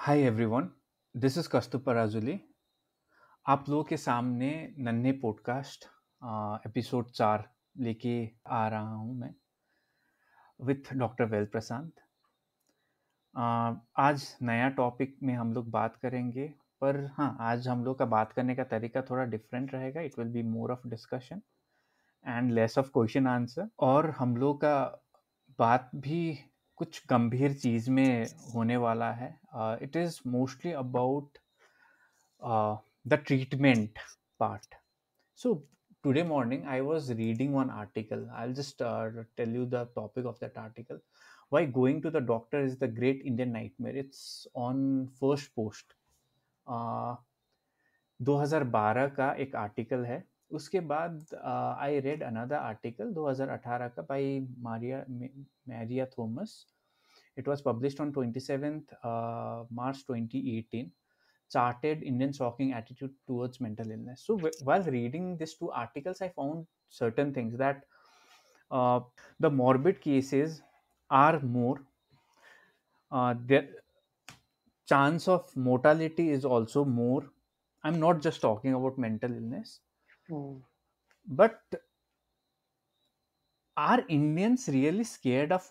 Hi everyone, this is Kastur Parajuli. आप लोगों के सामने नन्हे पॉडकास्ट एपिसोड 4 लेके आ रहा हूँ मैं विथ डॉक्टर वेल प्रशांत। आज नया टॉपिक में हम लोग बात करेंगे, पर हाँ, आज हम लोग का बात करने का तरीका थोड़ा डिफरेंट रहेगा। It will be more of discussion and less of question answer. और हम लोग का बात भी कुछ गंभीर चीज़ में होने वाला है। It is mostly about the treatment part. So today morning I was reading one article. I'll just tell you the topic of that article. Why going to the doctor is the great Indian nightmare. It's on first post. uh, 2012 का एक article है। उसके बाद I read another article 2018 का by Maria Thomas. It was published on 27th March 2018. Charted Indian shocking attitude towards mental illness. So while reading these two articles, I found certain things that uh, the morbid cases are more. The chance of mortality is also more. I'm not just talking about mental illness, Hmm. but are Indians really scared of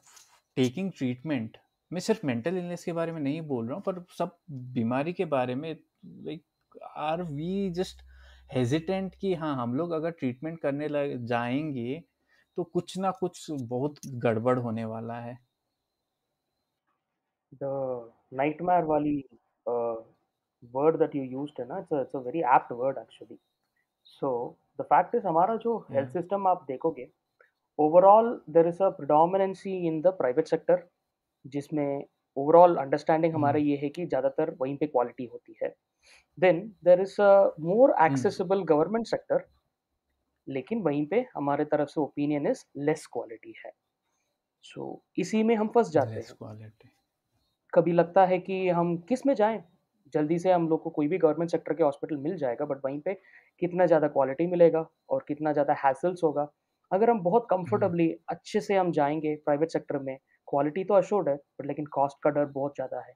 taking treatment? मैं सिर्फ mental illness के बारे में नहीं बोल रहा हूँ, पर सब बीमारी के बारे में। Like are we just hesitant कि हाँ, हम लोग अगर ट्रीटमेंट करने लग जाएंगे तो कुछ ना कुछ बहुत गड़बड़ होने वाला है। The nightmare wali word that you used है ना, it's a very apt word actually. So the fact is हमारा जो या health system आप देखोगे, overall there is a predominancy in the private sector, जिसमें overall understanding हमारा हम्म ये है कि ज़्यादातर वहीं पे quality होती है. Then there is a more hmm accessible government sector, लेकिन वहीं पे हमारे तरफ से opinion is less quality है. So इसी में हम फंस जाते लेस हैं. क्वालिटी। कभी लगता है कि हम किस में जाएँ? जल्दी से हम लोग को कोई भी गवर्नमेंट सेक्टर के हॉस्पिटल मिल जाएगा, बट वहीं पे कितना ज़्यादा क्वालिटी मिलेगा और कितना ज़्यादा हैसल्स होगा। अगर हम बहुत हम्म कंफर्टेबली अच्छे से हम जाएँगे प्राइवेट सेक्टर में, क्वालिटी तो अश्योर्ड है, बट लेकिन कॉस्ट का डर बहुत ज़्यादा है।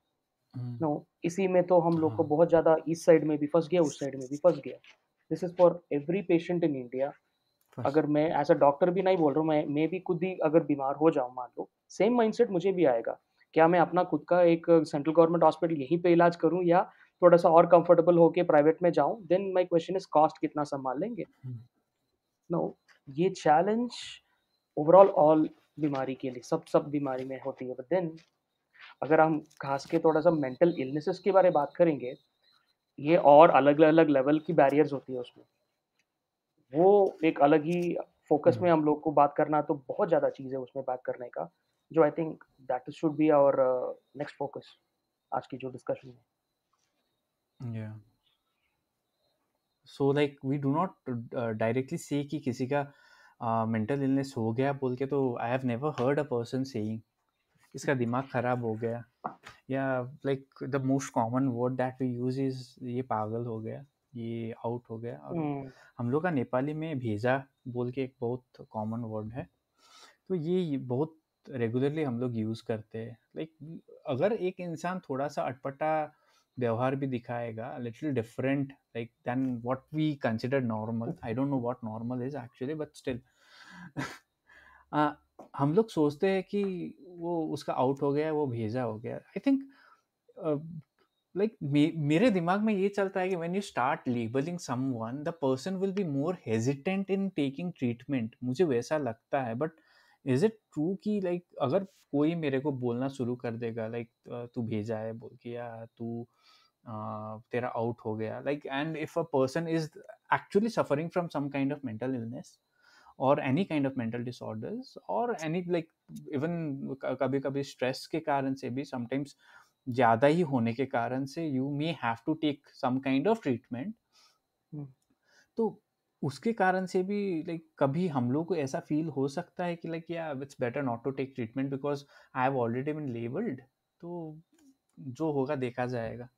हम्म, नो, इसी में तो हम लोग को हाँ, बहुत ज़्यादा इस साइड में भी फँस गया, उस साइड में भी फँस गया। This is for every patient in India. First. अगर मैं एज़ अ डॉक्टर भी नहीं बोल रहा हूँ, मैं भी खुद ही अगर बीमार हो जाऊँ मान लो, सेम माइंडसेट मुझे भी आएगा। क्या मैं अपना खुद का एक सेंट्रल गवर्नमेंट हॉस्पिटल यहीं पे इलाज करूँ या थोड़ा-सा और कंफर्टेबल होके प्राइवेट में जाऊँ? Then my question is cost कितना सँभाल लेंगे? नो, ये चैलेंज ओवरऑल ऑल बीमारी के लिए सब बीमारी में होती है। बट देन अगर हम खास के थोड़ा-सा मेंटल इलनेसेस के बारे बात करेंगे, ये और अलग-अलग लेवल की बैरियर्स होती है उसमें। वो एक अलग ही फ़ोकस में हम लोग को बात करना तो बहुत ज़्यादा चीज़ है उसमें बात करने का, जो I think that should be our next focus आज की जो डिस्कशन है। या so like we do not directly से कि किसी का मेंटल इलनेस हो गया बोल के। तो I have never heard a person saying इसका दिमाग खराब हो गया, या like the most common word that we use is ये पागल हो गया, ये आउट हो गया। और हुँ, हम लोग का नेपाली में भेजा बोल के एक बहुत कॉमन वर्ड है। तो ये बहुत रेगुलरली हम लोग यूज़ करते हैं। लाइक अगर एक इंसान थोड़ा सा अटपटा व्यवहार भी दिखाएगा, little different like than what we consider normal. I don't know what normal is actually, but still हम लोग सोचते हैं कि वो उसका आउट हो गया, वो भेजा हो गया। आई थिंक लाइक मेरे दिमाग में ये चलता है कि when you start labelling someone, the person will be more hesitant in taking treatment. मुझे वैसा लगता है। बट इज इट ट्रू कि लाइक अगर कोई मेरे को बोलना शुरू कर देगा लाइक तू भेजा है बोल के, या तू तेरा आउट हो गया, like and if a person is actually suffering from some kind of mental illness or any kind of mental disorders or any like even कभी कभी स्ट्रेस के कारण से भी sometimes ज़्यादा ही होने के कारण से you may have to take some kind of treatment. हुँ। तो उसके कारण से भी लाइक कभी हम लोग को ऐसा फील हो सकता है कि लाइक या it's better not to take treatment because I have already been labelled. तो जो होगा देखा जाएगा।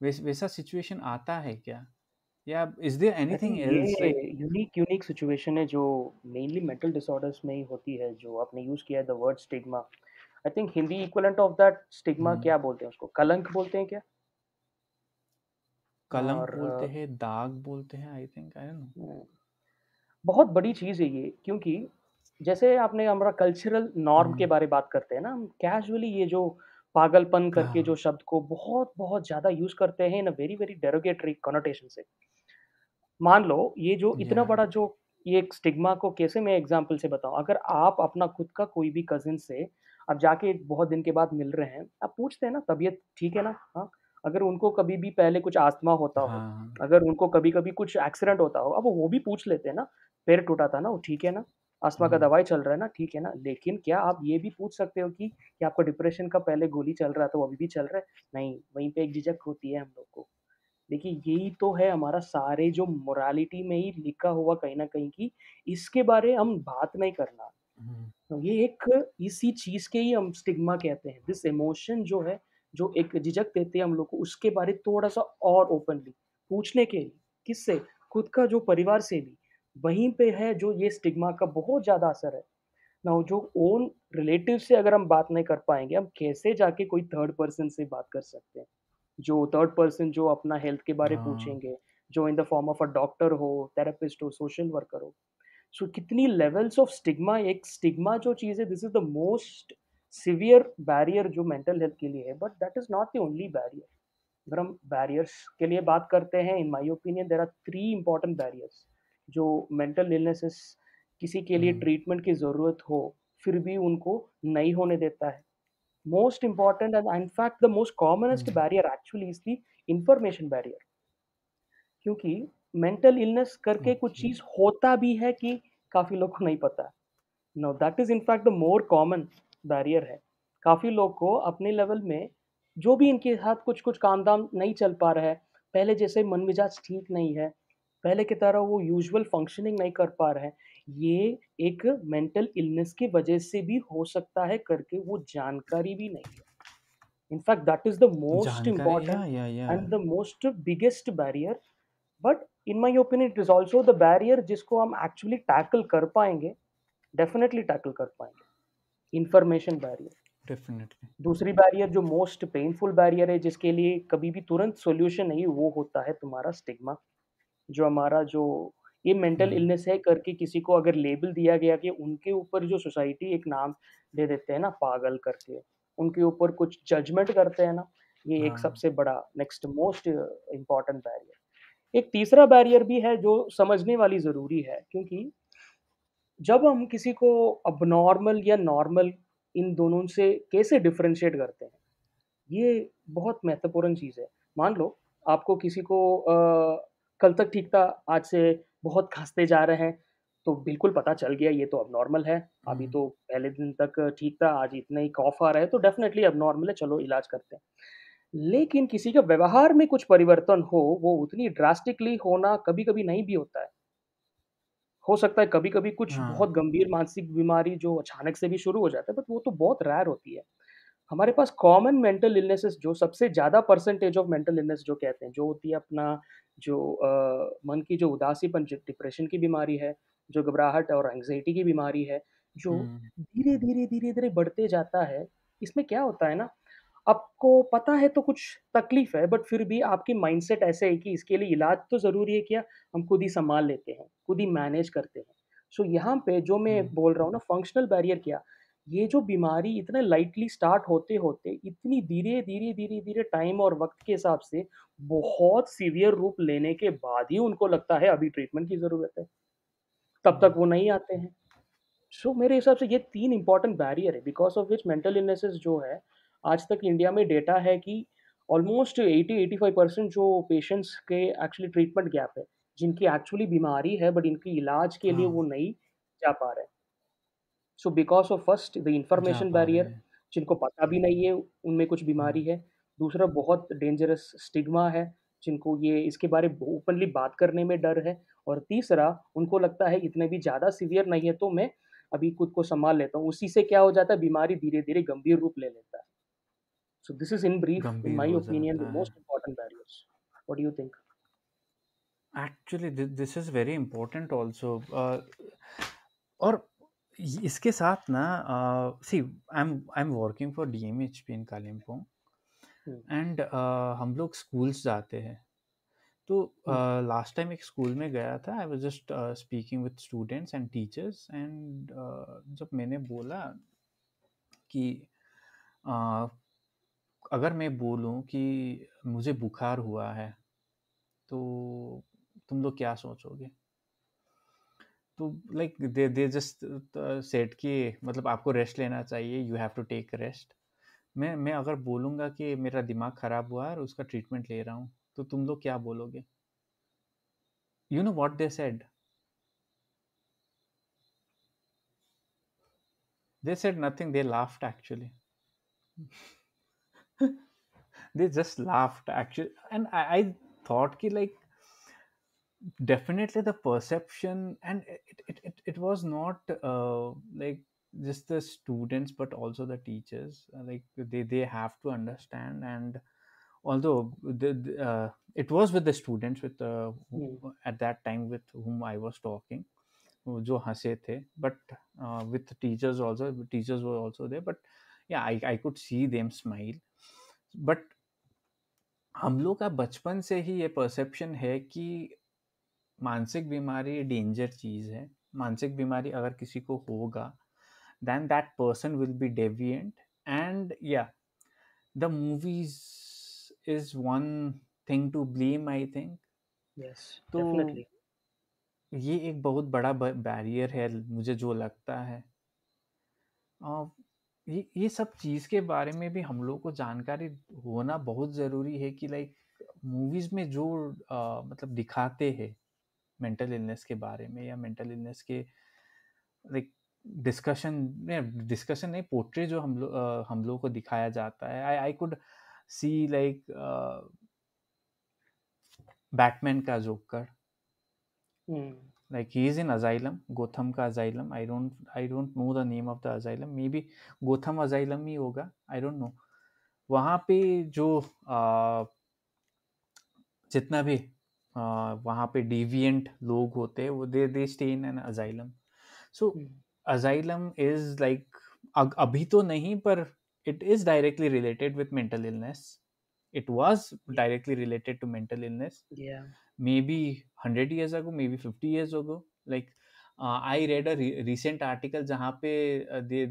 वैसा सिचुएशन आता है क्या, या is there I anything think else ये लाइक। यूनिक सिचुएशन है जो मेनली मेंटल डिसऑर्डर्स में ही होती है, जो आपने यूज़ किया है the word stigma. I think Hindi equivalent of that stigma hmm, क्या बोलते हैं उसको, कलंक बोलते हैं क्या? कलंक और बोलते हैं, दाग बोलते हैं, I think, I don't know. Uh, बहुत बड़ी चीज़ है ये, क्योंकि जैसे आपने हमारा कल्चरल नॉर्म के हम्म, बारे बात करते हैं ना, हम कैजुअली ये जो पागलपन करके जो हाँ, शब्द को बहुत बहुत ज़्यादा यूज़ करते हैं in a very very derogatory connotation से। मान लो ये जो या, इतना बड़ा जो ये एक स्टिग्मा को कैसे मैं एग्जांपल से बताऊँ, अगर आप अपना खुद का कोई भी कज़िन से आप जाके बहुत दिन के बाद मिल रहे हैं, आप पूछते हैं ना तबीयत ठीक है ना? हाँ, अगर उनको कभी भी पहले कुछ अस्थमा होता हो, हाँ, अगर उनको कभी-कभी कुछ एक्सीडेंट होता हो, अब वो भी पूछ लेते हैं ना, पैर टूटा था ना, वो ठीक है ना? अस्थमा का हम्म, दवाई चल रहा है ना, ठीक है ना? लेकिन क्या आप ये भी पूछ सकते हो कि क्या आपको डिप्रेशन का पहले गोली चल रहा था, वो अभी भी चल रहा है? नहीं, वहीं पे एक झिझक होती है हम लोग को। देखिए, यही तो है हमारा सारे जो मोरालिटी में ही लिखा हुआ कहीं न कहीं कि इसके बारे हम बात नहीं करना। हम्म, तो ये एक इसी चीज़ के ही हम स्टिग्मा कहते हैं। दिस इमोशन जो है, जो एक झिझक देते हैं हम लोग को, उसके बारे थोड़ा-सा और ओपनली पूछने के लिए। किससे? खुद का जो परिवार से भी। वहीं पे है जो ये स्टिग्मा का बहुत ज़्यादा असर है। नाउ जो ओन रिलेटिव से अगर हम बात नहीं कर पाएँगे, हम कैसे जाके कोई थर्ड पर्सन से बात कर सकते हैं? जो थर्ड पर्सन जो अपना हेल्थ के बारे हाँ, पूछेंगे, जो in the form of a doctor हो, थेरेपिस्ट हो, सोशल वर्कर हो। सो कितनी लेवल्स ऑफ स्टिग्मा, एक स्टिग्मा जो चीज़ है, this is the most severe barrier जो मेंटल हेल्थ के लिए है, but that is not the only barrier. अगर हम बैरियर्स के लिए बात करते हैं, in my opinion there are 3 important barriers जो मेंटल इलनेसेस किसी के लिए हम्म, ट्रीटमेंट की ज़रूरत हो, फिर भी उनको नहीं होने देता है। Most important and in fact the most commonest hmm, barrier actually is the information barrier, क्योंकि मेंटल इलनेस करके कुछ ओके, चीज़ होता भी है कि काफ़ी लोग को नहीं पता। Now that is in fact the more common barrier है। काफ़ी लोग को अपने लेवल में जो भी इनके साथ कुछ-कुछ काम-धाम नहीं चल पा रहा है, पहले जैसे मन-मिजाज ठीक नहीं है, पहले की तरह वो यूजुअल फंक्शनिंग नहीं कर पा रहे हैं, ये एक मेंटल इलनेस की वजह से भी हो सकता है करके वो जानकारी भी नहीं है। In fact, that is the most जानकारी, important या, and the most biggest barrier. But in my opinion, it is also the barrier जिसको हम actually tackle कर पाएँगे, definitely tackle कर पाएँगे, information barrier. डेफिनेटली, दूसरी बैरियर जो मोस्ट पेनफुल बैरियर है जिसके लिए कभी भी तुरंत सॉल्यूशन नहीं, वो होता है तुम्हारा स्टिग्मा। जो हमारा जो ये मेंटल हम्म, इलनेस है करके किसी को अगर लेबल दिया गया कि उनके ऊपर जो सोसाइटी एक नाम दे देते हैं ना पागल करके, उनके ऊपर कुछ जजमेंट करते हैं ना, ये एक हाँ, सबसे बड़ा नेक्स्ट मोस्ट इम्पोर्टेंट बैरियर। एक तीसरा बैरियर भी है जो समझने वाली ज़रूरी है, क्योंकि जब हम किसी को अबनॉर्मल या नॉर्मल इन दोनों से कैसे डिफरेंशिएट करते हैं, ये बहुत महत्वपूर्ण चीज़ है। मान लो आपको किसी को कल तक ठीक था, आज से बहुत खाँसते जा रहे हैं, तो बिल्कुल पता चल गया ये तो अबनॉर्मल है। अभी हम्म, तो पहले दिन तक ठीक था, आज इतना ही कॉफ़ आ रहा है तो डेफ़िनेटली अबनॉर्मल है, चलो इलाज करते हैं। लेकिन किसी का व्यवहार में कुछ परिवर्तन हो, वो उतनी ड्रास्टिकली होना कभी-कभी नहीं भी होता है। हो सकता है कभी-कभी कुछ हाँ, बहुत गंभीर मानसिक बीमारी जो अचानक से भी शुरू हो जाता है, बट वो तो बहुत रेयर होती है। हमारे पास कॉमन मेंटल इलनेसेस जो सबसे ज़्यादा परसेंटेज ऑफ मेंटल इलनेस जो कहते हैं, जो होती है अपना जो मन की जो उदासीपन, जो डिप्रेशन की बीमारी है, जो घबराहट और एंग्ज़ायटी की बीमारी है, जो हम्म, धीरे-धीरे, धीरे-धीरे बढ़ते जाता है। इसमें क्या होता है ना, आपको पता है तो कुछ तकलीफ़ है, बट फिर भी आपकी माइंडसेट ऐसे है कि इसके लिए इलाज तो ज़रूरी है क्या, हम खुद ही सँभाल लेते हैं, खुद ही मैनेज करते हैं। सो यहाँ पे जो मैं हम्म, बोल रहा हूँ ना फंक्शनल बैरियर क्या, ये जो बीमारी इतने लाइटली स्टार्ट होते-होते इतनी धीरे, धीरे, धीरे, धीरे टाइम और वक़्त के हिसाब से बहुत सीवियर रूप लेने के बाद ही उनको लगता है अभी ट्रीटमेंट की ज़रूरत है, तब तक हम्म, वो नहीं आते हैं। सो मेरे हिसाब से ये 3 इम्पोर्टेंट बैरियर है because of which mental illnesses जो है, आज तक इंडिया में डेटा है कि ऑलमोस्ट 80-85% जो पेशेंट्स के एक्चुअली ट्रीटमेंट गैप है, जिनकी एक्चुअली बीमारी है बट इनके इलाज के लिए वो हाँ, नहीं जा पा रहे हैं। So because of first the जा इन्फॉर्मेशन पा रहे बैरियर, हैं, जिनको पता भी नहीं है उनमें कुछ बीमारी हम्म, है। दूसरा बहुत डेंजरस स्टिग्मा है, जिनको ये इसके बारे ओपनली बात करने में डर है। और तीसरा उनको लगता है इतने भी ज़्यादा सीवियर नहीं है तो मैं अभी खुद को सँभाल लेता हूँ। उसी से क्या हो जाता है बीमारी धीरे-धीरे गंभीर रूप ले लेता है। So this is in brief in गंभीर माय हो ओपिनियन द जाता है। Most important barriers. What do you think? Actually this is very important also, और इसके साथ ना see I am working for DMHP in Kalimpong um, and हम लोग स्कूल्स जाते हैं। तो हुँ, लास्ट टाइम एक स्कूल में गया था, I was just speaking with students and teachers and जब मैंने बोला कि अ, अगर मैं बोलूँ कि मुझे बुखार हुआ है, तो तुम लोग क्या सोचोगे? तो लाइक दे जस्ट सेड कि मतलब आपको रेस्ट लेना चाहिए, you have to take rest. मैं अगर बोलूँगा कि मेरा दिमाग खराब हुआ है और उसका ट्रीटमेंट ले रहा हूँ, तो तुम लोग क्या बोलोगे? You know what they said? They said nothing, they laughed actually. They just laughed actually, and I thought ki like definitely the perception, and it was not like just the students but also the teachers, like they have to understand. And although it was with the students with hmm, at that time with whom I was talking, वो जो हंसे थे, but with teachers also, teachers were also there, but yeah, I could see them smile. But हम लोग का बचपन से ही ये परसेप्शन है कि मानसिक बीमारी डेंजर चीज है। मानसिक बीमारी अगर किसी को होगा, then that person will be deviant. And yeah, the movies is one thing to blame, I think. Yes, तो डेफ़िनिटली। ये एक बहुत बड़ा बैरियर है मुझे जो लगता है। अ, ये सब चीज़ के बारे में भी हम लोग को जानकारी होना बहुत ज़रूरी है कि लाइक मूवीज़ में जो मतलब दिखाते हैं मेंटल इलनेस के बारे में, या मेंटल इलनेस के लाइक डिस्कशन नहीं, पोर्ट्रे जो हम लोग को दिखाया जाता है, I I could see like Batman का joker, um, like he is in asylum, Gotham का asylum. I don't know the name of the asylum, maybe Gotham asylum ही होगा, आई डोंट नो। वहाँ पे जो जितना भी वहाँ पे डिविएंट लोग होते हैं, वो they stay in an asylum. So um, asylum is like, अभी तो नहीं, पर it is directly related with mental illness. It was yeah, directly related to mental illness, या, maybe 100 years ago, maybe 50 years ago. Like I read a recent article जहाँ पे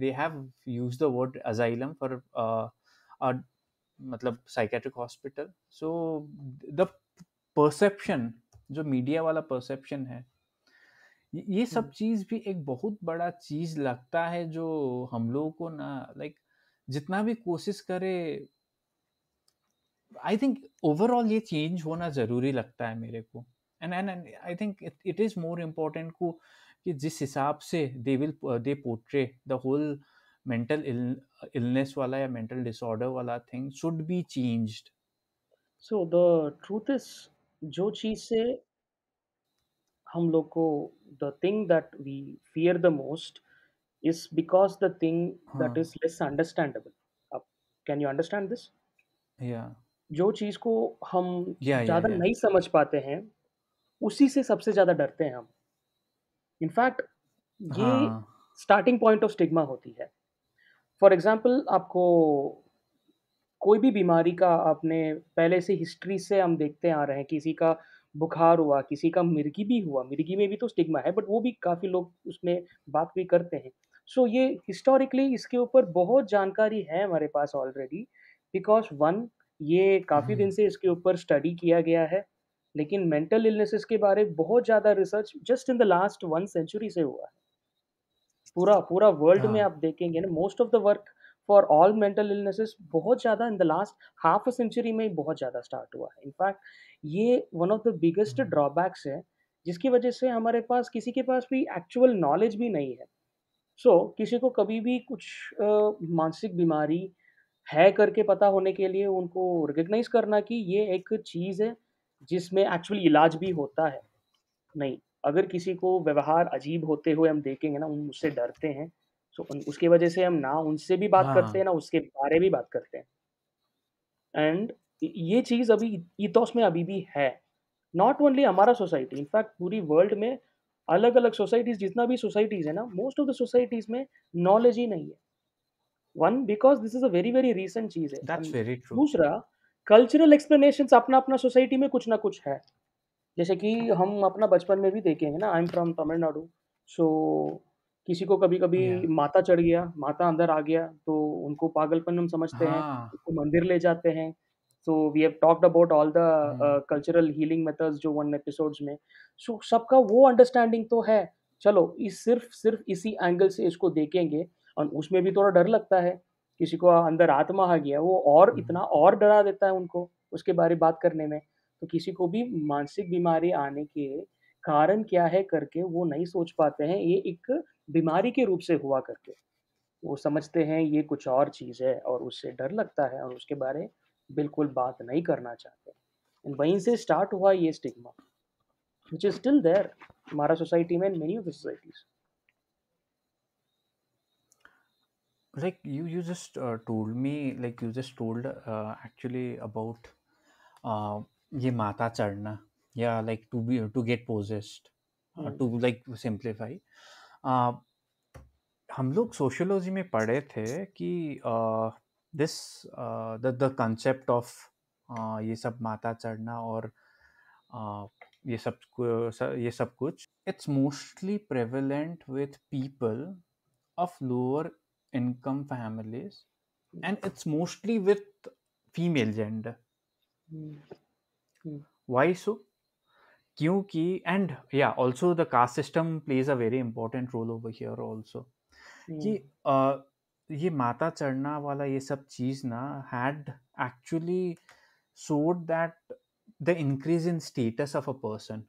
they have used the word asylum for a मतलब psychiatric hospital. So the perception, जो media वाला perception है, ये सब हुँ। चीज भी एक बहुत बड़ा चीज लगता है, जो हम लोगों को ना लाइक जितना भी कोशिश करे, आई थिंक ओवरऑल ये चेंज होना ज़रूरी लगता है मेरे को। And I think it is more important को कि जिस हिसाब से they portray the whole mental illness वाला या मेंटल डिसऑर्डर वाला thing should be changed. So the truth is जो चीज़ से हम लोग को the thing that we fear the most is because the thing that हाँ, इज़ लेस अंडरस्टैंडेबल। अब कैन यू अंडरस्टैंड दिस? या जो चीज़ को हम या ज़्यादा नहीं समझ पाते हैं, उसी से सबसे ज़्यादा डरते हैं हम। इनफैक्ट ये हाँ, स्टार्टिंग पॉइंट ऑफ स्टिग्मा होती है। फॉर एग्ज़ाम्पल आपको कोई भी बीमारी का आपने पहले से हिस्ट्री से हम देखते आ रहे हैं, किसी का बुखार हुआ, किसी का मिर्गी भी हुआ, मिर्गी में भी तो स्टिग्मा है, बट वो भी काफ़ी लोग उसमें बात भी करते हैं। सो ये हिस्टोरिकली इसके ऊपर बहुत जानकारी है हमारे पास ऑलरेडी बिकॉज़ 1 ये काफ़ी दिन से इसके ऊपर स्टडी किया गया है, लेकिन मेंटल इलनेसेस के बारे में बहुत ज़्यादा research just in the last 1 century से हुआ है। पूरा पूरा वर्ल्ड में हाँ, आप देखेंगे ना most of the work for all mental illnesses बहुत ज़्यादा in the last half a century में ही बहुत ज़्यादा स्टार्ट हुआ है। इनफैक्ट ये one of the biggest drawbacks है, जिसकी वजह से हमारे पास किसी के पास भी एक्चुअल नॉलेज भी नहीं है। किसी को कभी भी कुछ मानसिक बीमारी है करके पता होने के लिए उनको रिकॉग्नाइज़ करना कि ये एक चीज़ है, जिसमें एक्चुअली इलाज भी होता है। नहीं, अगर किसी को व्यवहार अजीब होते हुए हम देखेंगे ना, हम उससे डरते हैं। उसकी वजह से हम ना उनसे भी बात करते हाँ, हैं, ना उसके बारे में बात करते हैं। एंड ये चीज़ अभी इथॉस में अभी भी है। नॉट ओनली हमारा सोसाइटी, इनफैक्ट पूरी वर्ल्ड में अलग-अलग सोसाइटीज़, जितना भी सोसाइटीज़ है ना, मोस्ट ऑफ द सोसाइटीज़ में नॉलेज ही नहीं है। One because this is a very, very recent चीज़ है दैट्स एंड वेरी ट्रू। दूसरा कल्चरल एक्सप्लेनेशंस अपना-अपना सोसाइटी में कुछ ना कुछ है। जैसे कि हम अपना बचपन में भी देखेंगे ना, आई एम फ्रॉम तमिलनाडु, सो किसी को कभी-कभी या माता चढ़ गया, माता अंदर आ गया, तो उनको पागलपन हम समझते हैं, हाँ। उसको मंदिर ले जाते हैं। So we have talked about all the hmm. Cultural healing methods जो 1 एपिसोड्स में। सो सबका वो अंडरस्टैंडिंग तो है। चलो इस सिर्फ़ सिर्फ़ इसी एंगल से इसको देखेंगे और उसमें भी थोड़ा डर लगता है। किसी को अंदर आत्मा आ गया, वो और हम्म। इतना और डरा देता है उनको, उसके बारे बात करने में। तो किसी को भी मानसिक बीमारी आने के कारण क्या है करके वो नहीं सोच पाते हैं, ये एक बीमारी के रूप से हुआ करके। वो समझते हैं ये कुछ और चीज़ है और उससे डर लगता है और उसके बारे बिल्कुल बात नहीं करना चाहते। एंड वहीं से स्टार्ट हुआ ये stigma which is still there हमारा सोसाइटी में, in many of the societies. Like you just told me, like you just told actually about uh, ये माता चढ़ना, या like to get possessed, hmm, to like simplify, uh, हम लोग sociology में पढ़े थे कि दिस द कंसेप्ट ऑफ ये सब माता चढ़ना और uh, ये सब कुछ it's mostly prevalent with people of lower income families, hmm, and it's mostly with female gender. Hmm, hmm, Why so? क्योंकि and yeah, also the caste system plays a very important role over here also, कि हुँ, ये माता चढ़ना वाला ये सब चीज ना had actually showed that the increase in status of a person.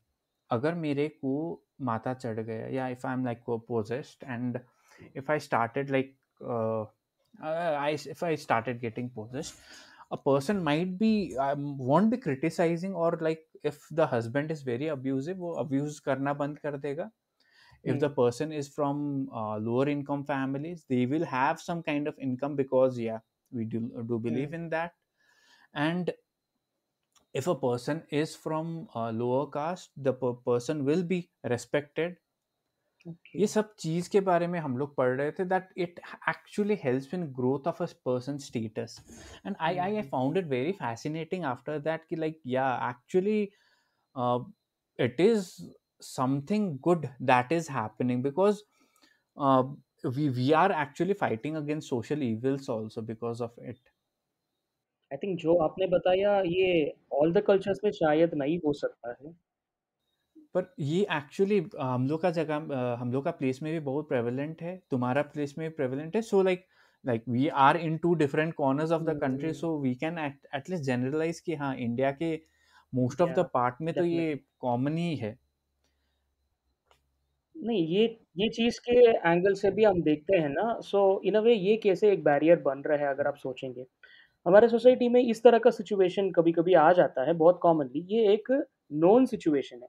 अगर मेरे को माता चढ़ गया, या if I'm like possessed, and if I started like if I started getting possessed, a person might be won't be criticizing, or like if the husband is very abusive, वो abuse करना बंद कर देगा. If the hmm, person is from lower income families, they will have some kind of income, because yeah, we do believe hmm, in that. And if a person is from lower caste, the person will be respected. Okay, ये सब चीज के बारे में हम लोग पढ़ रहे थे, that it actually helps in growth of a person status. And I hmm, I hmm, found it very fascinating after that कि लाइक या actually it is something good that is happening, because uh, we are actually fighting against social evils also because of it. I think जो आपने बताया ये all the cultures में शायद नहीं हो सकता है। पर ये एक्चुअली हम लोग का जगह, हम लोग का प्लेस में भी बहुत प्रेवलेंट है, तुम्हारा प्लेस में भी प्रेवलेंट है. So like we are in two different corners of the hmm, country, hmm, so we can at least generalise कि हाँ, इंडिया के मोस्ट ऑफ या द पार्ट में तो ये डेफिनिटली। कॉमन ही है. नहीं, ये चीज़ के एंगल से भी हम देखते हैं ना, सो इन अ वे ये कैसे एक बैरियर बन रहा है अगर आप सोचेंगे। हमारे सोसाइटी में इस तरह का सिचुएशन कभी-कभी आ जाता है बहुत कॉमनली, ये एक नोन सिचुएशन है।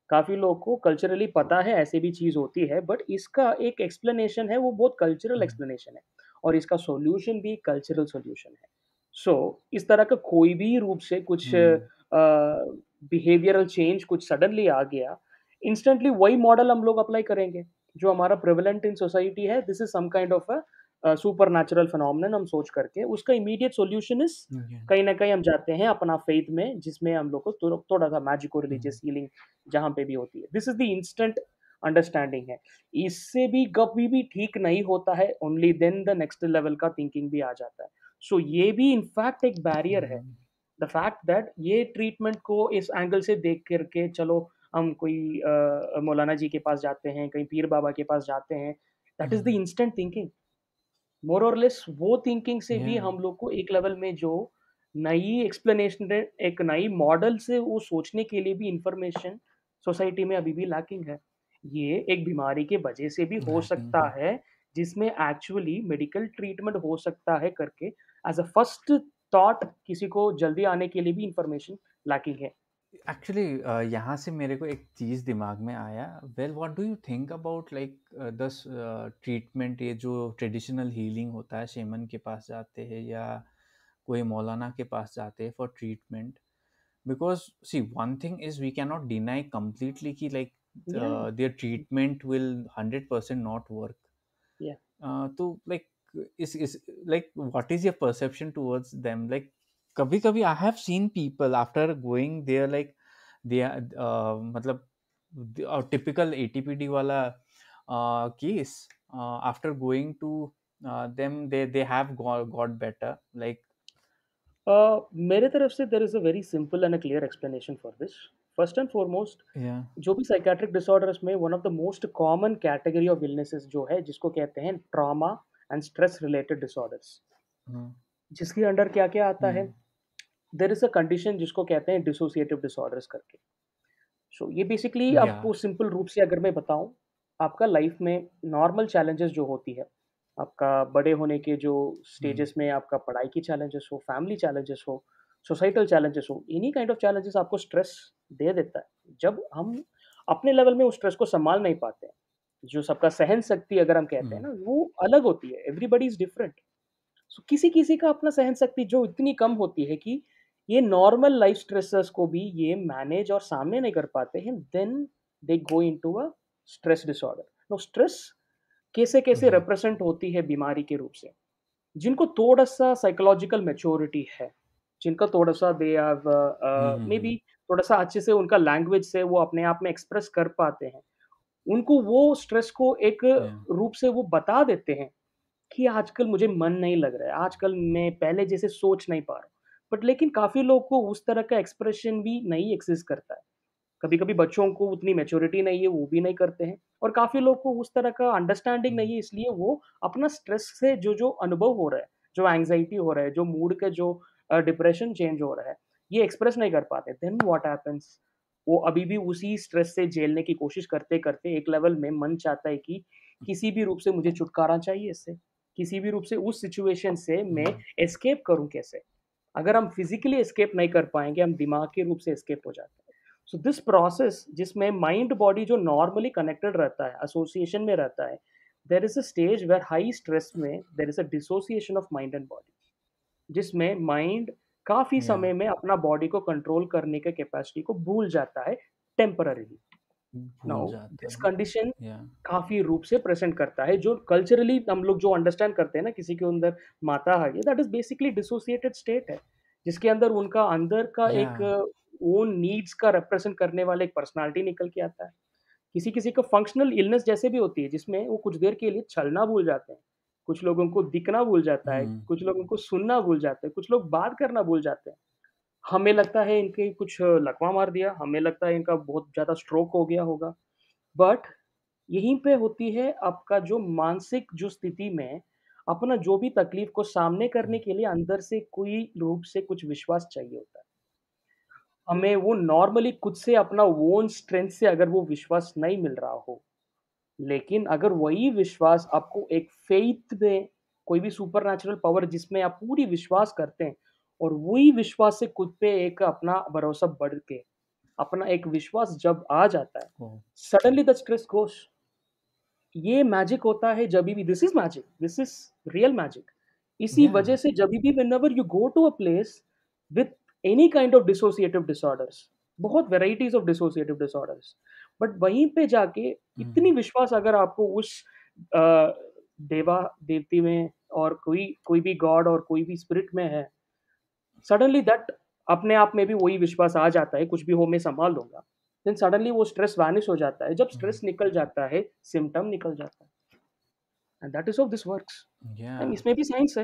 काफ़ी लोगों को कल्चरली पता है ऐसी भी चीज़ होती है, बट इसका एक एक्सप्लेनेशन है, वो बहुत कल्चरल हम्म, एक्सप्लेनेशन है और इसका सॉल्यूशन भी कल्चरल सॉल्यूशन है। सो इस तरह का कोई भी रूप से कुछ हम्म, बिहेवियरल चेंज कुछ सडनली आ गया, इंस्टेंटली वही मॉडल हम लोग अप्लाई करेंगे, जो हमारा प्रेवलेंट इन सोसाइटी है, this is some kind of supernatural phenomenon हम सोच करके उसका इमीडिएट सॉल्यूशन इज़ yeah, कहीं न कहीं हम जाते हैं अपना फेथ में, जिसमें हम लोग को थोड़ा-सा मैजिको हम्म, रिलीजियस हीलिंग जहाँ पे भी होती है। This is the instant understanding है। इससे भी कभी भी ठीक नहीं होता है, only then the next level का थिंकिंग भी आ जाता है। सो ये भी इन फैक्ट एक बैरियर है। हम्म, द फैक्ट दैट ये ट्रीटमेंट को इस एंगल से देख कर के चलो हम कोई मौलाना जी के पास जाते हैं, कहीं पीर बाबा के पास जाते हैं, that is the hmm, instant thinking. More और लेस वो थिंकिंग से भी yeah. हम लोग को एक लेवल में जो नई एक्सप्लेनेशन एक नई मॉडल से वो सोचने के लिए भी इंफॉर्मेशन सोसाइटी में अभी भी लैकिंग है। ये एक बीमारी के वजह से भी हो Lacking सकता है. है, जिसमें एक्चुअली मेडिकल ट्रीटमेंट हो सकता है करके एज़ अ फर्स्ट थॉट किसी को जल्दी आने के लिए भी इंफॉर्मेशन लैकिंग है। एक्चुअली यहाँ से मेरे को एक चीज़ दिमाग में आया. Well, what do you think about like दस ट्रीटमेंट, ये जो ट्रेडिशनल हीलिंग होता है, शेमन के पास जाते हैं या कोई मौलाना के पास जाते हैं for treatment. Because see one thing is we can not deny completely कि like Yeah, their treatment will 100% not work. yeah. तो like is like what is your perception towards them? Like कभी कभी I have seen people after going there, like they are मतलब typical ATPD वाला case, after going to them, they have got better, like मेरे तरफ से there is a very simple and a clear explanation for this. First and foremost, yeah. जो भी psychiatric disorders में one of the most common category of illnesses जो है जिसको कहते हैं trauma and stress related disorders, Hmm. जिसके under क्या-क्या आता है? Hmm. There is a condition जिसको कहते हैं डिसोसिएटिव डिसऑर्डर्स करके। सो ये बेसिकली Yeah. आपको सिंपल रूप से अगर मैं बताऊँ, आपका लाइफ में नॉर्मल चैलेंजेस जो होती है, आपका बड़े होने के जो Hmm. स्टेजेस में आपका पढ़ाई की चैलेंजेस हो, फैमिली चैलेंजेस हो, सोसाइटल चैलेंजेस हो, एनी काइंड ऑफ चैलेंजेस आपको स्ट्रेस दे देता है। जब हम अपने लेवल में उस स्ट्रेस को सँभाल नहीं पाते हैं, जो सबका सहन शक्ति अगर हम कहते हैं Hmm. ना, वो अलग होती है। Everybody is different. सो किसी-किसी का अपना सहन शक्ति जो इतनी कम होती है कि ये नॉर्मल लाइफ स्ट्रेसेस को भी ये मैनेज और सामने नहीं कर पाते हैं, then they go into a stress disorder. No stress कैसे-कैसे Yeah. रिप्रेजेंट होती है बीमारी के रूप से। जिनको थोड़ा-सा साइकोलॉजिकल मैच्योरिटी है, जिनका थोड़ा-सा they have may Hmm. Be थोड़ा-सा अच्छे से उनका लैंग्वेज से वो अपने आप में एक्सप्रेस कर पाते हैं। उनको वो स्ट्रेस को एक Yeah. रूप से वो बता देते हैं कि आजकल मुझे मन नहीं लग रहा है, आजकल मैं पहले जैसे सोच नहीं पा रहा हूँ। बट लेकिन काफ़ी लोग को उस तरह का एक्सप्रेशन भी नहीं एक्सिस्ट करता है। कभी-कभी बच्चों को उतनी मैच्योरिटी नहीं है, वो भी नहीं करते हैं और काफ़ी लोग को उस तरह का अंडरस्टैंडिंग Hmm. नहीं है, इसलिए वो अपना स्ट्रेस से जो-जो अनुभव हो रहा है, जो एंग्ज़ायटी हो रहा है, जो मूड का जो डिप्रेशन चेंज हो रहा है, ये एक्सप्रेस नहीं कर पाते। Then what happens? वो अभी भी उसी स्ट्रेस से झेलने की कोशिश करते-करते एक लेवल में मन चाहता है कि किसी भी रूप से मुझे छुटकारा चाहिए इससे। किसी भी रूप से उस सिचुएशन से मैं Hmm. एस्केप करूँ कैसे? अगर हम फिज़िकली एस्केप नहीं कर पाएँगे, हम दिमागी रूप से एस्केप हो जाते हैं। सो दिस प्रोसेस जिसमें माइंड बॉडी जो नॉर्मली कनेक्टेड रहता है, एसोसिएशन में रहता है, there is a stage where high stress में there is a dissociation of mind and body, जिसमें माइंड काफ़ी Yeah. समय में अपना बॉडी को कंट्रोल करने के कैपेसिटी को भूल जाता है टेम्परेरीली। भूल नाउ जाता दिस है। Condition Yeah. काफ़ी रूप से प्रेज़ेंट करता है, जो कल्चरली हम लोग जो अंडरस्टैंड करते हैं ना किसी के अंदर माता है, that is basically dissociated state है, जिसके अंदर उनका अंदर का एक Yeah. ओन नीड्स का रिप्रेज़ेंट करने वाला एक पर्सनैलिटी निकल के आता है। किसी-किसी को फंक्शनल इलनेस जैसे भी होती है, जिसमें वो कुछ देर के लिए चलना भूल जाते हैं। कुछ लोगों को दिखना भूल जाता है, Hmm. कुछ लोगों को सुनना भूल जाते हैं, कुछ लोग बात करना भूल जाते हैं। हमें लगता है इनके कुछ लकवा मार दिया, हमें लगता है इनका बहुत ज़्यादा स्ट्रोक हो गया होगा। बट यहीं पे होती है आपका जो मानसिक जो स्थिति में अपना जो भी तकलीफ को सामने करने Hmm. के लिए अंदर से कोई रूप से कुछ विश्वास चाहिए होता है। हमें वो नॉर्मली खुद से अपना ओन स्ट्रेंथ से अगर वो विश्वास नहीं मिल रहा हो, लेकिन अगर वही विश्वास आपको एक फ़ेथ में कोई भी सुपरनैचुरल पावर जिसमें आप पूरी विश्वास करते हैं और वही विश्वास से खुद पे एक अपना भरोसा बढ़ के, अपना एक विश्वास जब आ जाता है, Oh. Suddenly the stress goes. ये मैजिक होता है जभी भी, this is magic, this is real magic. इसी वजह Yeah. से जभी भी whenever you go to a place with any kind of dissociative disorders, बहुत varieties of dissociative disorders, but वहीं पे जाके इतनी Hmm. विश्वास अगर आपको उस अ, देवा-देवती में और कोई कोई भी गॉड और कोई भी स्पिरिट में है, सडनली दैट अपने आप में भी वही विश्वास आ जाता है, कुछ भी हो मैं सँभाल लूँगा। देन सडनली वो स्ट्रेस वैनिश हो जाता है। जब Hmm. स्ट्रेस निकल जाता है, सिम्पटम निकल जाता है। And that is how this works. And Yeah. इसमें भी साइंस है।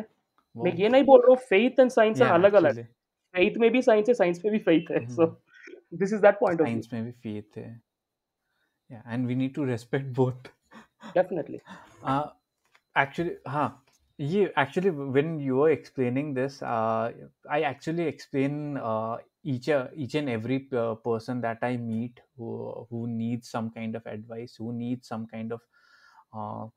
मैं Wow. ये नहीं बोल रहा हूँ फेथ एंड साइंस Yeah, अलग-अलग। actually. फेथ में भी साइंस है, साइंस में भी फेथ है। सो Hmm. This is that point of view. Science में भी फेथ है। Yeah, and we need to respect both. Definitely. uh, Actually, हाँ, ये actually when you were explaining this, I actually explain each and every person that I meet who needs some kind of advice, who needs some kind of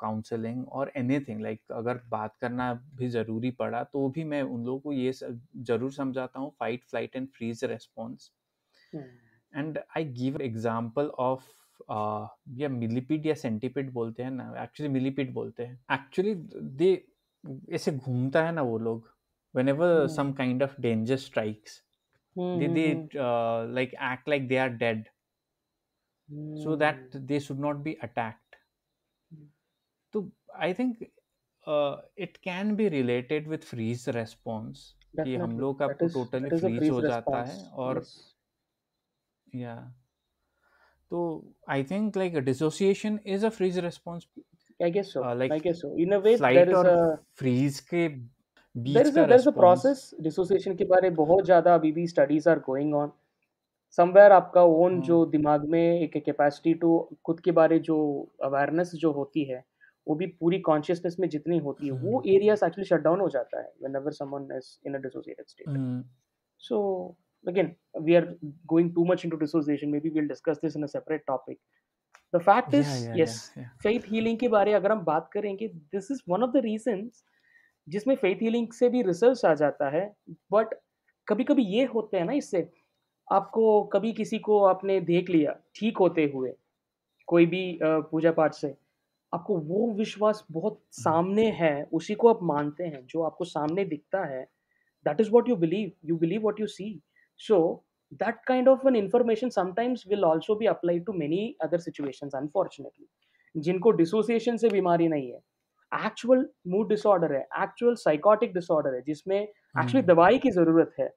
counselling और anything, like अगर बात करना भी ज़रूरी पड़ा तो भी मैं उन लोगों को ये ज़रूर समझाता हूँ, fight flight and freeze response. Hmm, and I give example of या मिलीपीड या सेंटीपीड बोलते हैं ना, एक्चुअली मिलीपीड बोलते हैं। एक्चुअली दे ऐसे घूमता है ना वो लोग, whenever hmm, some kind of danger strikes, hmm, they hmm, hmm, like act like they are dead, so that Hmm. they should not be attacked. Hmm. तो I think it can be related with freeze response कि हम Definitely. लोग का totally That is a freeze freeze हो जाता है response. और Yes. या तो I think like dissociation is a freeze response, I guess so. Like I guess so. In a way, flight और फ्रीज के बीच का there is a response. process. Dissociation के बारे में बहुत ज़्यादा अभी भी studies are going on. Somewhere आपका ओन जो दिमाग में एक कैपेसिटी टू खुद के बारे जो अवेयरनेस जो होती है, वो भी पूरी कॉन्शियसनेस में जितनी होती है, वो एरियाज़ एक्चुअली शट डाउन हो जाता है whenever someone is in a dissociated state. So again, we are going too much into dissociation. Maybe we'll discuss this in a separate topic. The fact is, या yes, या faith healing के बारे अगर हम बात करेंगे, this is one of the reasons जिसमें faith healing से भी रिसर्च आ जाता है. बट कभी-कभी ये होते हैं ना इससे, आपको कभी किसी को आपने देख लिया ठीक होते हुए, कोई भी पूजा पाठ से, आपको वो विश्वास बहुत सामने है, उसी को आप मानते हैं, जो आपको सामने दिखता है, that is what you believe what you see. So that kind of an information sometimes will also be applied to many other situations, unfortunately. जिनको डिसोसिएशन से बीमारी नहीं है, एक्चुअल मूड डिसऑर्डर है, एक्चुअल साइकोटिक डिसऑर्डर है, जिसमें actually दवाई की ज़रूरत है,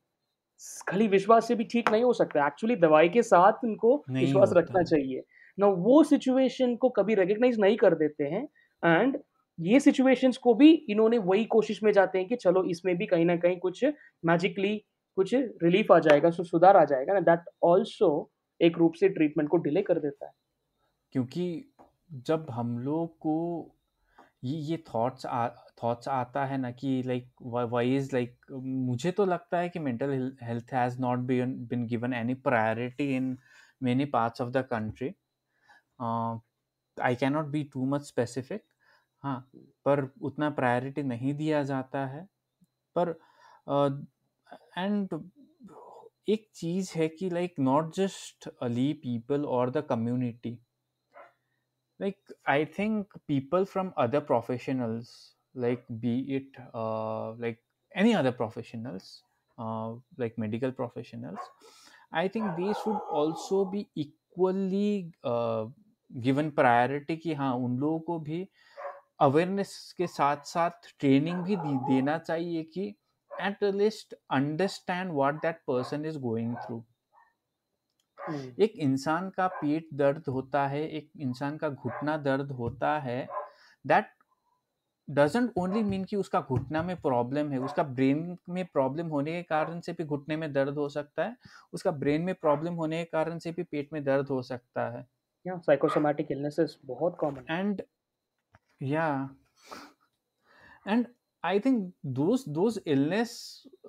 खाली विश्वास से भी ठीक नहीं हो सकता, एक्चुअली दवाई के साथ उनको नहीं विश्वास होता रखना है चाहिए ना. वो सिचुएशन को कभी रिकॉग्नाइज नहीं कर देते हैं. एंड ये सिचुएशंस को भी इन्होंने वही कोशिश में जाते हैं कि चलो इसमें भी कहीं ना कहीं कुछ मैजिकली कुछ रिलीफ आ जाएगा, सुधार आ जाएगा ना. दैट ऑल्सो एक रूप से ट्रीटमेंट को डिले कर देता है. क्योंकि जब हम लोग को ये थॉट्स आता है ना कि लाइक व्हाई इज लाइक, मुझे तो लगता है कि mental health has not been given any priority in many parts of the country. I can not be too much specific. हाँ, पर उतना प्रायोरिटी नहीं दिया जाता है. पर एंड एक चीज है कि लाइक नॉट जस्ट ली पीपल और the community, like I think people from other professionals, like be it like any other professionals, like medical professionals, I think they should also be equally given priority कि हाँ उन लोगों को भी awareness के साथ साथ ट्रेनिंग भी देना चाहिए कि at least understand what that person is going through. हम्म. एक इंसान का पेट दर्द होता है, एक इंसान का घुटना दर्द होता है, दैट डजंट ओनली मीन कि उसका घुटना में प्रॉब्लम है, उसका ब्रेन में प्रॉब्लम होने के कारण से भी घुटने में दर्द हो सकता है, उसका ब्रेन में प्रॉब्लम होने के कारण से भी पेट में दर्द हो सकता है. या साइकोसोमैटिक इलनेसेस बहुत कॉमन है. एंड या and I think those illness,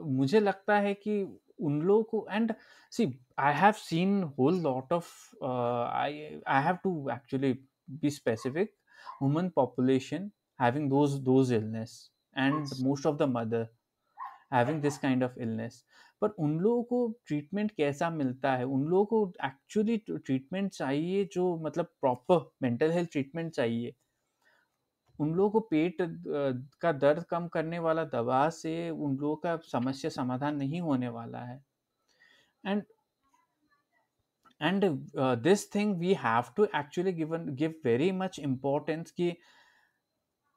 मुझे लगता है कि उन लोगों को, and see I have seen whole lot of, I have to actually be specific, human population having those illness and Yes. most of the mother having this kind of illness. पर उन लोगों को ट्रीटमेंट कैसा मिलता है? उन लोगों को एक्चुअली ट्रीटमेंट चाहिए जो मतलब प्रॉपर मेंटल हेल्थ ट्रीटमेंट चाहिए. उन लोगों को पेट का दर्द कम करने वाला दवा से उन लोगों का समस्या समाधान नहीं होने वाला है. And and this thing we have to actually give very much importance कि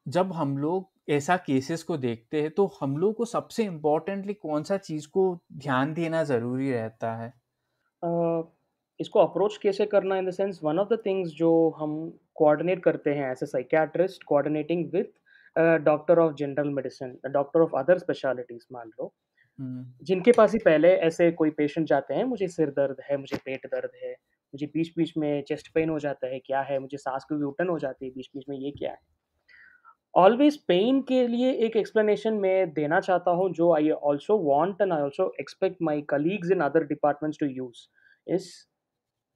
जब हम लोग ऐसा केसेस को देखते हैं तो हम लोग को सबसे इम्पोर्टेंटली कौन सा चीज़ को ध्यान देना ज़रूरी रहता है. अ, इसको अप्रोच कैसे करना in the sense one of the things जो हम कोऑर्डिनेट करते हैं as a psychiatrist coordinating with doctor of general medicine, doctor of other specialities मान लो, हम्म, जिनके पास ही पहले ऐसे कोई पेशेंट जाते हैं, मुझे सिर दर्द है, मुझे पेट दर्द है, मुझे बीच-बीच में चेस्ट पेन हो जाता है, क्या है? मुझे साँस की घुटन हो जाती है बीच-बीच में, ये क्या है? ऑलवेज़ पेन के लिए एक एक्सप्लेनेशन मैं देना चाहता हूँ जो I also want and I also expect my colleagues in other departments to use is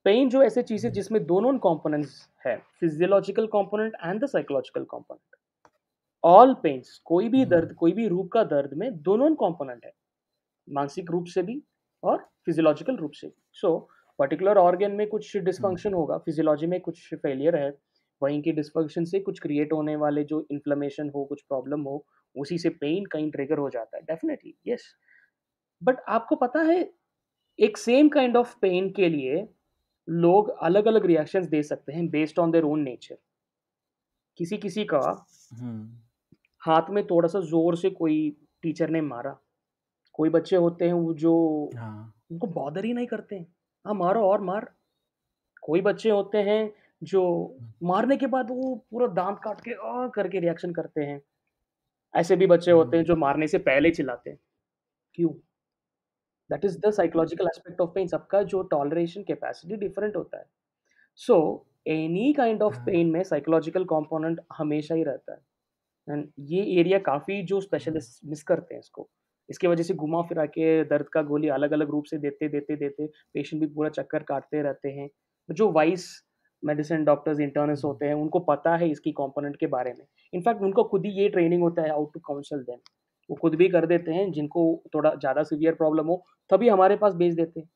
pain जो ऐसी चीज़ है जिसमें दोनों कंपोनेंट्स है, physiological component and the psychological component. All pains कोई भी हम्म, दर्द, कोई भी रूप का दर्द में दोनों कंपोनेंट है, मानसिक रूप से भी और फिजियोलॉजिकल रूप से भी. सो पर्टिकुलर ऑर्गन में कुछ हम्म, डिस्फंक्शन होगा, फिजियोलॉजी में कुछ फेलियर है, वहीं के डिस्फंक्शन से कुछ क्रिएट होने वाले जो इन्फ्लेमेशन हो, कुछ प्रॉब्लम हो, उसी से पेन कहीं ट्रिगर हो जाता है. Definitely, yes. बट आपको पता है एक सेम काइंड ऑफ पेन के लिए लोग अलग-अलग रिएक्शंस दे सकते हैं based on their own nature. किसी-किसी का हुँ, हाथ में थोड़ा-सा ज़ोर से कोई टीचर ने मारा, कोई बच्चे होते हैं वो जो हाँ, उनको बॉदर ही नहीं करते हैं। हाँ, मारो और मार। कोई बच्चे होते हैं जो हुँ, मारने के बाद वो पूरा दाँत काट के करके रिएक्शन करते हैं। ऐसे भी बच्चे होते हैं हुँ, जो मारने से पहले चिल्लाते हैं। क्यों? That is the psychological aspect of pain. सबका जो टॉलरेशन कैपेसिटी डिफरेंट होता है। सो एनी काइंड ऑफ हाँ, पेन में साइकोलॉजिकल कंपोनेंट हमेशा ही रहता है। एंड ये एरिया काफ़ी जो हुँ, स्पेशलिस्ट मिस करते हैं इसको। इसकी वजह से घुमा-फिरा के दर्द का गोली अलग-अलग रूप से देते पेशेंट भी पूरा चक्कर काटते रहते हैं। जो वाइस मेडिसिन डॉक्टर्स, इंटर्निस्ट हुँ। होते हैं, उनको पता है इसकी कंपोनेंट के बारे में। इनफैक्ट उनको खुद ही ये ट्रेनिंग होता है हाउ टू काउंसल देम। वो खुद भी कर देते हैं, जिनको थोड़ा ज़्यादा सीवियर प्रॉब्लम हो, तभी हमारे पास भेज देते हैं।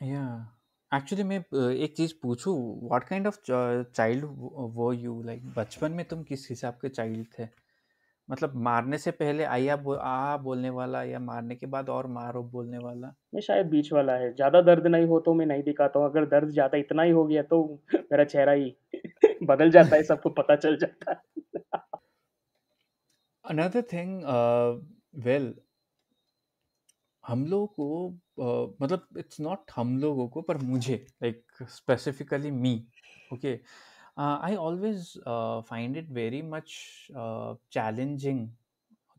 या एक्चुअली मैं एक चीज़ पूछूँ, what kind of child were you, like बचपन में तुम किस हिसाब के चाइल्ड थे? मतलब मारने से पहले आ बोलने वाला या मारने के बाद और मारो बोलने वाला? ये शायद बीच वाला है, ज़्यादा दर्द नहीं हो तो मैं नहीं दिखाता हूँ, अगर दर्द ज़्यादा इतना ही हो गया तो मेरा चेहरा ही बदल जाता है, सबको पता चल जाता है। अनदर थिंग, वेल, हम लोगों को मतलब इट्स नॉट हम लोगों को, पर मुझे, like specifically me, okay, I always find it very much challenging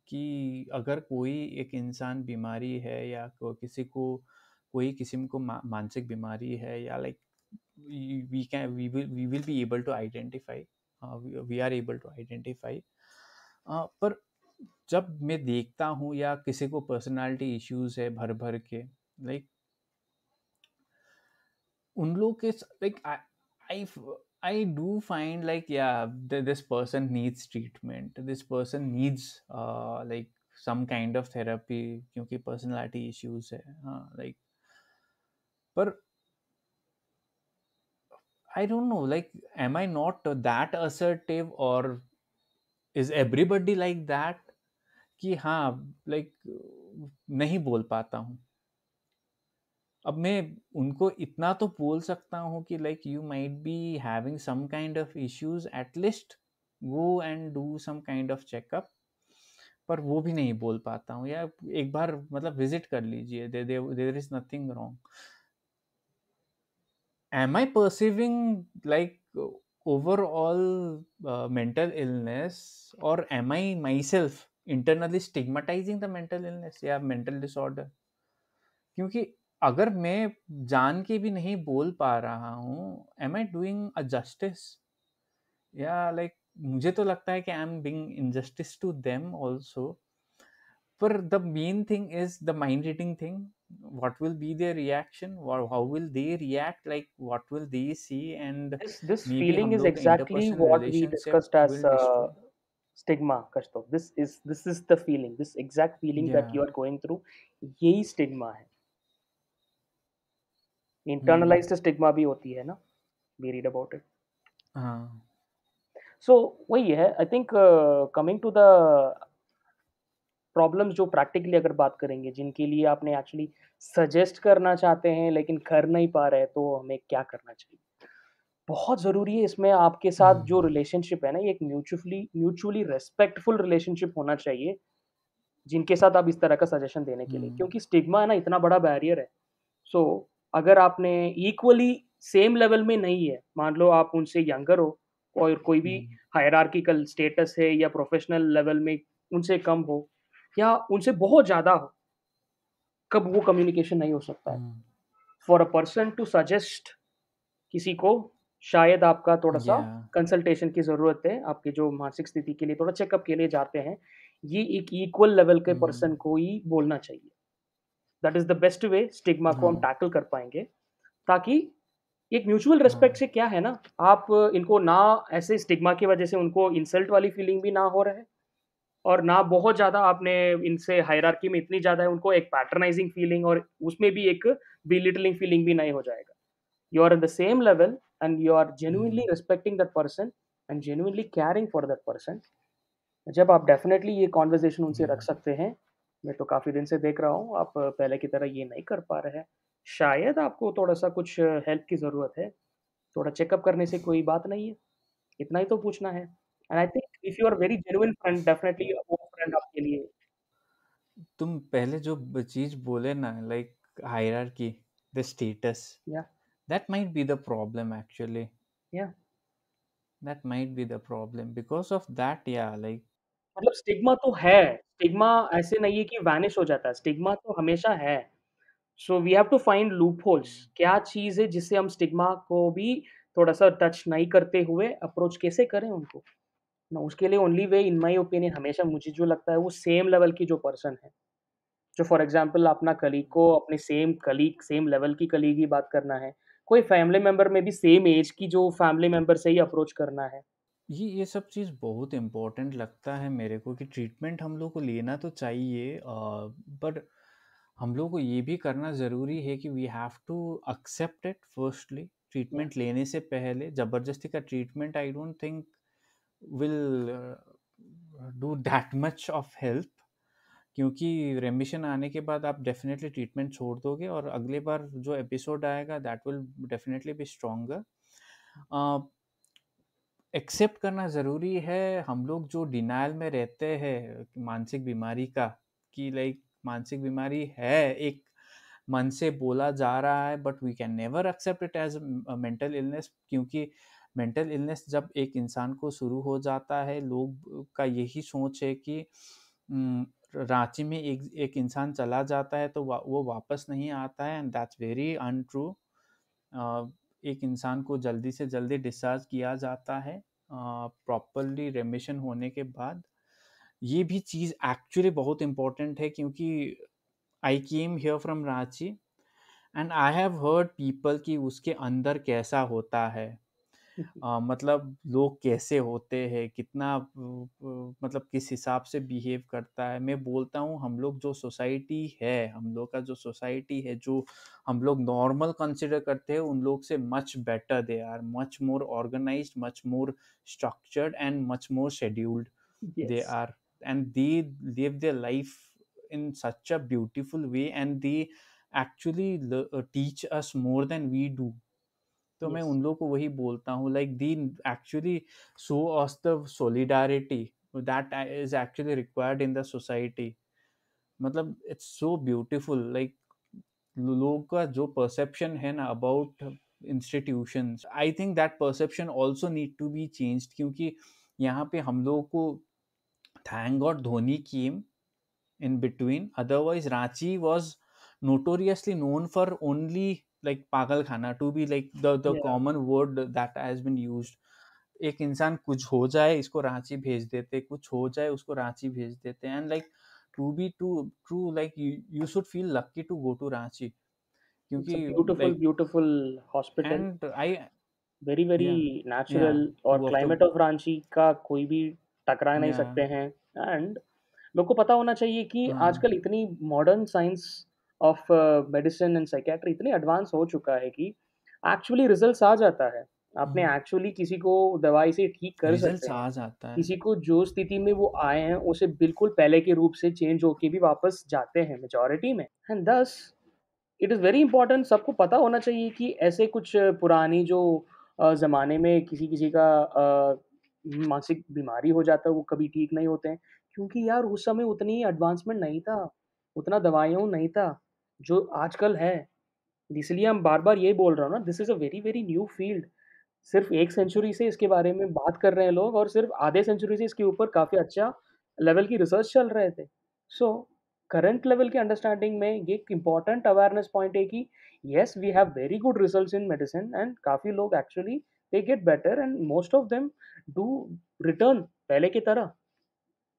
कि अगर कोई एक इंसान बीमारी है या किसी को कोई किस्म को मानसिक बीमारी है, या like we will be able to identify, we are able to identify, पर जब मैं देखता हूँ या किसी को पर्सनालिटी इश्यूज है भर भर के, लाइक उन लोग के, like I I do find like yeah this person needs treatment, this person needs like some kind of therapy, क्योंकि पर्सनालिटी इश्यूज है, हाँ, लाइक, पर I don't know, like am I not that assertive, और is everybody like that, कि हाँ, like नहीं बोल पाता हूँ। अब मैं उनको इतना तो बोल सकता हूँ कि like you might be having some kind of issues, at least go and do some kind of checkup, पर वो भी नहीं बोल पाता हूँ, या एक बार मतलब विजिट कर लीजिए, there is nothing wrong. Am I perceiving like overall mental illness, or am I myself internally stigmatizing the mental illness या mental disorder? क्योंकि अगर मैं जान के भी नहीं बोल पा रहा हूँ, am I doing a justice? या लाइक मुझे तो लगता है कि I am being injustice to them also. But the main thing is the mind reading thing. What will be their reaction? Or how will they react? Like what will they see? And This maybe feeling हम is लोग का exactly interpersonal what we relationship discussed as will destroy. stigma, Kashto. This is the feeling, this exact feeling that Yeah. you are going through. यही stigma है। Hmm. Internalised stigma भी होती है ना, we read about it. हाँ. So वही है, I think coming to the problems जो प्रैक्टिकली अगर बात करेंगे, जिनके लिए आपने एक्चुअली सजेस्ट करना चाहते हैं लेकिन कर नहीं पा रहे, तो हमें क्या करना चाहिए? बहुत ज़रूरी है इसमें आपके साथ जो Hmm. रिलेशनशिप है ना, ये एक म्यूचुअली म्यूचुअली रिस्पेक्टफुल रिलेशनशिप होना चाहिए, जिनके साथ आप इस तरह का सजेशन देने के लिए, Hmm. क्योंकि स्टिग्मा है ना इतना बड़ा बैरियर है। सो अगर आपने इक्वली सेम लेवल में नहीं है, मान लो आप उनसे यंगर हो और कोई भी Hmm. हायरार्किकल स्टेटस है या प्रोफेशनल लेवल में उनसे कम हो या उनसे बहुत ज़्यादा हो, कब वो कम्युनिकेशन नहीं हो सकता है। Hmm. For a person to suggest किसी को, शायद आपका थोड़ा-सा Yeah. कंसल्टेशन की ज़रूरत है, आपकी जो मानसिक स्थिति के लिए थोड़ा चेकअप के लिए जाते हैं, ये एक इक्वल लेवल के पर्सन Hmm. को ही बोलना चाहिए। That is the best way stigma को हम हाँ. टैकल कर पाएँगे, ताकि एक म्यूचुअल रिस्पेक्ट हाँ. से क्या है ना, आप इनको ना ऐसे स्टिग्मा की वजह से उनको इंसल्ट वाली फीलिंग भी ना हो रहा है और ना बहुत ज़्यादा आपने इनसे हायरार्की में इतनी ज़्यादा है उनको एक पैट्रोनाइज़िंग फीलिंग और उसमें भी एक बेलिटलिंग फीलिंग भी नहीं हो जाएगा। You are in the same level and you are genuinely Hmm. respecting that person and genuinely caring for that person. जब आप डेफ़िनेटली ये कन्वर्सेशन उनसे रख Yeah. सकते हैं, मैं तो काफ़ी दिन से देख रहा हूँ, आप पहले की तरह ये नहीं कर पा रहे हैं। शायद आपको थोड़ा-सा कुछ हेल्प की ज़रूरत है, थोड़ा चेकअप करने से कोई बात नहीं है, इतना ही तो पूछना है। And I think if you are very genuine friend definitely वो फ्रेंड आपके लिए तुम पहले जो चीज बोले ना, लाइक हायरार्की, द स्टेटस, या that might be the problem actually. या That might be the problem because of that, yeah, like मतलब स्टिग्मा तो है, स्टिग्मा ऐसे नहीं है कि वैनिश हो जाता है, स्टिग्मा तो हमेशा है। So we have to find loopholes क्या चीज़ है जिससे हम स्टिग्मा को भी थोड़ा-सा टच नहीं करते हुए अप्रोच कैसे करें उनको? ना उसके लिए only way in my opinion हमेशा मुझे जो लगता है वो सेम लेवल की जो पर्सन है। जो फॉर एग्ज़ाम्पल अपना कलीग को अपने सेम कलीग सेम लेवल की कलीग ही बात करना है। कोई फैमिली मेंबर में भी सेम ऐज की जो फैमिली मेंबर से ही अप्रोच करना है। ये सब चीज़ बहुत इम्पोर्टेंट लगता है मेरे को कि ट्रीटमेंट हम लोग को लेना तो चाहिए, बट हम लोग को ये भी करना ज़रूरी है कि we have to accept it firstly. या ट्रीटमेंट लेने से पहले ज़बरदस्ती का treatment I don't think will do that much of help, क्योंकि रेमिशन आने के बाद आप डेफिनेटली ट्रीटमेंट छोड़ दोगे और अगले बार जो एपिसोड आएगा that will definitely be stronger. Accept करना ज़रूरी है। हम लोग जो डिनायल में रहते हैं मानसिक बीमारी का, कि लाइक मानसिक बीमारी है, एक मन से बोला जा रहा है, but we can never accept it as mental illness, क्योंकि मेंटल इलनेस जब एक इंसान को शुरू हो जाता है, लोग का यही सोच है कि रांची में एक एक इंसान चला जाता है तो वो वापस नहीं आता है, एंड दैट्स वेरी अनट्रू। एक इंसान को जल्दी से जल्दी डिस्चार्ज किया जाता है प्रॉपरली रेमिशन होने के बाद। ये भी चीज़ एक्चुअली बहुत इम्पोर्टेंट है, क्योंकि I came here from Ranchi and I have heard people कि उसके अंदर कैसा होता है। मतलब लोग कैसे होते हैं, कितना मतलब किस हिसाब से बिहेव करता है। मैं बोलता हूँ हम लोग जो सोसाइटी है, हम लोग का जो सोसाइटी है, जो हम लोग नॉर्मल कंसिडर करते हैं, उन लोग से much better. They are much more organized, much more structured and much more scheduled. They yes, are, and they live their life in such a beautiful way, and they actually teach us more than we do. तो मैं yes, उन लोगों को वही बोलता हूँ, like the actually show us the solidarity that is actually required in the society. मतलब it's so beautiful, like लोगों का जो परसेप्शन है ना about institutions, I think that perception also need to be changed, क्योंकि यहाँ पे हम लोगों को, thank God Dhoni came in between, otherwise Ranchi was notoriously known for only like pagal khana, to be like the या common word that has been used. एक इंसान कुछ हो जाए इसको रांची भेज देते, कुछ हो जाए उसको रांची भेज देते, and like to be to true, like you should feel lucky to go to Ranchi, it's a क्योंकि beautiful, like, beautiful hospital, and I, very, yeah very yeah natural और to of the, climate of Ranchi का कोई भी टकरा नहीं या सकते हैं एंड लोग को पता होना चाहिए कि हाँ, आजकल इतनी modern science of medicine and psychiatry इतनी एडवांस हो चुका है कि एक्चुअली रिजल्ट्स आ जाता है। आपने एक्चुअली किसी को दवाई से ठीक कर सकते रिजल्ट्स हैं। आ जाता है। किसी को जो स्थिति में वो आए हैं, उसे बिल्कुल पहले के रूप से चेंज होके भी वापस जाते हैं मेजॉरिटी में and thus it is very important सबको पता होना चाहिए कि ऐसे कुछ पुरानी जो ज़माने में किसी-किसी का मानसिक बीमारी हो जाता है, वो कभी ठीक नहीं होते हैं। क्योंकि यार उस समय उतनी एडवांसमेंट नहीं था, उतना दवाइयों नहीं था, जो आजकल है। इसलिए हम बार-बार यही बोल रहा हूँ ना, this is a very, very new field. सिर्फ़ 1 सेंचुरी से इसके बारे में बात कर रहे हैं लोग और सिर्फ़ आधे सेंचुरी से इसके ऊपर काफ़ी अच्छा लेवल की रिसर्च चल रहे थे। सो करंट लेवल की अंडरस्टैंडिंग में ये एक इम्पोर्टेंट अवेयरनेस पॉइंट है कि yes we have very good results in medicine and काफ़ी लोग actually they get better and most of them do return पहले की तरह।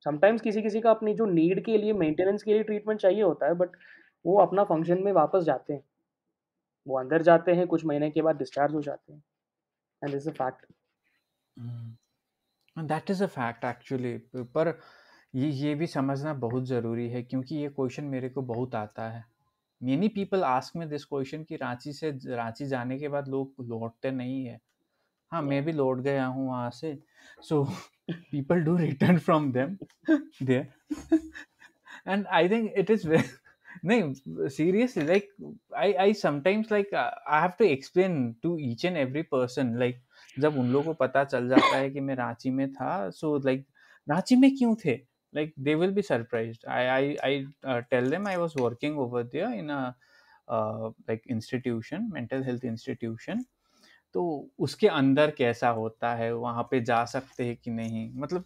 समटाइम्स किसी-किसी का अपनी जो नीड के लिए मेंटेनेंस के लिए ट्रीटमेंट चाहिए होता है बट वो अपना फंक्शन में वापस जाते हैं। वो अंदर जाते हैं, कुछ महीने के बाद डिस्चार्ज हो जाते हैं and this is a fact. That is a fact actually. पर ये भी समझना बहुत ज़रूरी है, क्योंकि ये क्वेश्चन मेरे को बहुत आता है। मेनी पीपल आस्क में दिस क्वेश्चन कि रांची जाने के बाद लोग लौटते नहीं है। हाँ, या मैं भी लौट गया हूँ वहाँ से, so people do return from them there, and I think नहीं, seriously, like I sometimes like I have to explain to each and every person, like जब उन लोगों को पता चल जाता है कि मैं रांची में था, so like रांची में क्यों थे, like they will be surprised. I tell them I was working over there in a like institution, mental health institution. तो उसके अंदर कैसा होता है, वहाँ पे जा सकते हैं कि नहीं, मतलब.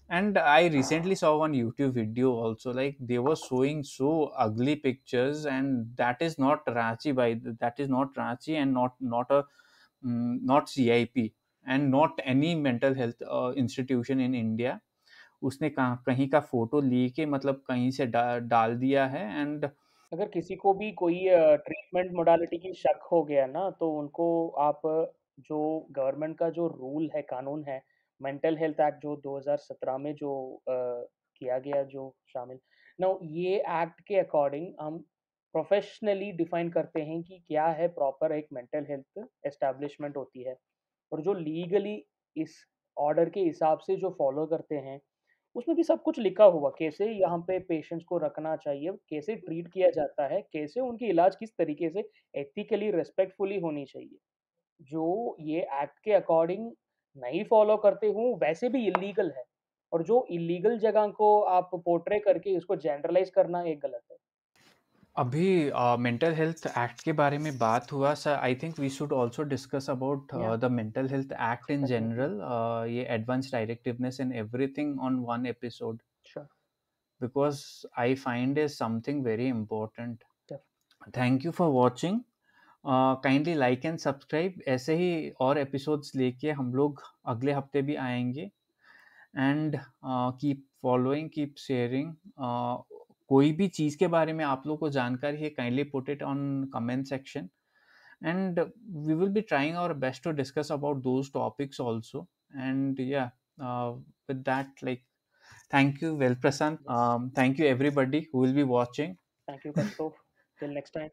And I recently saw one YouTube video also, like they were showing so ugly pictures, and that is not Ranchi, by that is not Ranchi, and not a not CIP, and not any mental health institution in India. उसने कहीं का photo लेके मतलब कहीं से डाल दिया है, एंड अगर किसी को भी कोई ट्रीटमेंट मोडालिटी की शक हो गया ना, तो उनको आप जो गवर्नमेंट का जो रूल है, कानून है, मेंटल हेल्थ एक्ट जो 2017 में जो किया गया जो शामिल नाउ ये एक्ट के अकॉर्डिंग हम प्रोफेशनली डिफाइन करते हैं कि क्या है प्रॉपर एक मेंटल हेल्थ एस्टैब्लिशमेंट होती है और जो लीगली इस ऑर्डर के हिसाब से जो फॉलो करते हैं उसमें भी सब कुछ लिखा हुआ, कैसे यहाँ पे पेशेंट्स को रखना चाहिए, कैसे ट्रीट किया जाता है, कैसे उनकी इलाज किस तरीके से एथिकली रिस्पेक्टफुली होनी चाहिए। जो ये एक्ट के अकॉर्डिंग नहीं फॉलो करते हों, वैसे भी इल्लीगल है और जो इल्लीगल जगह को आप पोर्ट्रे करके इसको जनरलाइज़ करना ये गलत है। अभी मेंटल हेल्थ एक्ट के बारे में बात हुआ, sir I think we should also discuss about yeah the mental health act in definitely, general, ये advance directiveness and everything on one episode, sure, because I find is something very important. डेफ thank you for watching. Kindly like and subscribe. ऐसे ही और episodes लेके हम लोग अगले हफ्ते भी आएंगे. And keep following, keep sharing. कोई भी चीज़ के बारे में आप लोग को जानकारी है, kindly put it on comment section, and we will be trying our best to discuss about those topics also. And yeah, with that, like, thank you, well, Prasant. Yes, Thank you everybody who will be watching. Thank you Kashish, till next time.